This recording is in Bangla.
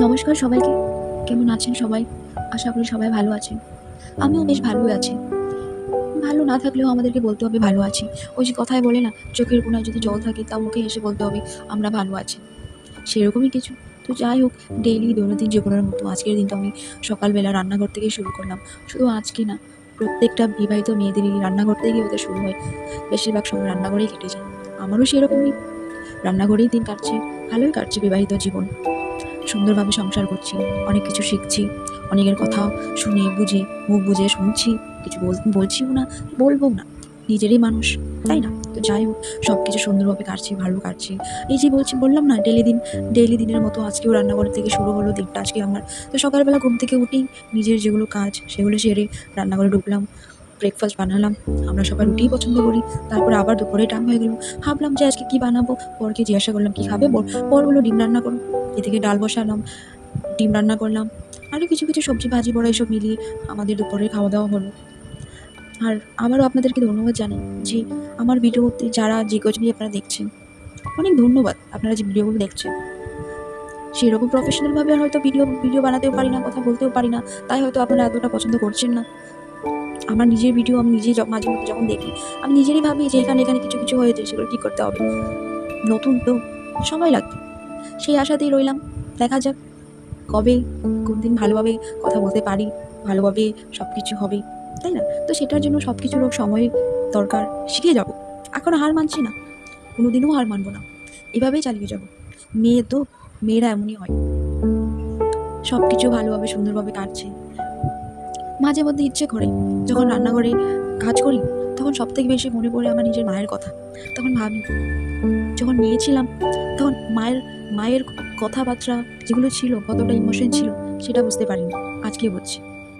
নমস্কার সবাইকে। কেমন আছেন সবাই? আশা করি সবাই ভালো আছেন। আমিও বেশ ভালোই আছি। ভালো না থাকলেও আমাদেরকে বলতে হবে ভালো আছি। ওই যে কথায় বলে না, চোখের কোণায় যদি জল থাকে তা মুখে এসে বলতে হবে আমরা ভালো আছি। সেরকমই কিছু। তো যাই হোক, ডেইলি দৈনন্দিন জীবনের মতো আজকের দিনটা আমি সকালবেলা রান্নাঘর থেকেই শুরু করলাম। শুধু আজকে না, প্রত্যেকটা বিবাহিত মেয়েদেরই রান্নাঘর থেকেই ওদের শুরু হয়। বেশিরভাগ সময় রান্নাঘরেই কেটে যায়। আমারও সেরকমই। রান্নাঘরেই দিন কাটছে। ভালোই কাটছে বিবাহিত জীবন। সুন্দরভাবে সংসার করছি, অনেক কিছু শিখছি, অনেকের কথা শুনে বুঝে মুখ বুজে শুনছি, কিছু বলছিও না, বলবো না, নিজেরই মানুষ, তাই না? তো যাই হোক, সব কিছু সুন্দরভাবে কাটছি, ভালো কাটছি। এই যে বললাম না, ডেইলি দিনের মতো আজকেও রান্নাঘর থেকে শুরু হলো দিনটা আজকে আমার। তো সকালবেলা ঘুম থেকে উঠেই নিজের যেগুলো কাজ সেগুলো সেরে রান্নাঘরে ঢুকলাম, ব্রেকফাস্ট বানালাম। আমরা সবাই রুটিই পছন্দ করি। তারপরে আবার দুপুরে টাইম হয়ে গেল, ভাবলাম যে আজকে কি বানাবো। বরকে জিজ্ঞাসা করলাম কি খাবে। বর বললো ডিম রান্না করো। এদিকে ডাল বসালাম, ডিম রান্না করলাম, আরও কিছু কিছু সবজি ভাজি বড়া এসব মিলিয়ে আমাদের দুপুরের খাওয়া দাওয়া হলো। আর আবারও আপনাদেরকে ধন্যবাদ জানাই যে আমার ভিডিওতে যারা যে কজনই আপনারা দেখছেন, অনেক ধন্যবাদ। আপনারা যে ভিডিওগুলো দেখছেন, সেরকম প্রফেশনালভাবে হয়তো ভিডিও বানাতেও পারি না, কথা বলতেও পারি না, তাই হয়তো আপনারা এতটা পছন্দ করছেন না। আমার নিজের ভিডিও আমি নিজেই মাঝে মধ্যে যখন দেখি, আমি নিজেরই ভাবি যে এখানে এখানে কিছু কিছু হয়েছে, সেগুলো ঠিক করতে হবে। নতুন তো, সময় লাগবে। সেই আশাতেই রইলাম। দেখা যাক কবে কোন দিন ভালোভাবে কথা বলতে পারি, ভালোভাবে সব কিছু হবে, তাই না? তো সেটার জন্য সব কিছুর সময় দরকার। শিখে যাব। এখনো হার মানছি না, কোনোদিনও হার মানবো না। এভাবেই চালিয়ে যাব। মেয়ে তো, মেয়েরা এমনই হয়। সব কিছু ভালোভাবে সুন্দরভাবে কাটছে। মাঝে মধ্যে ইচ্ছে করে যখন রান্নাঘরে কাজ করি, তখন সবথেকে বেশি মনে পড়ে আমার নিজের মায়ের কথা। তখন ভাবি, যখন মেয়ে ছিলাম তখন মায়ের মায়ের কথাবার্তা যেগুলো ছিল, কতটা ইমোশন ছিল সেটা বুঝতে পারিনি। আজকে বুঝছি।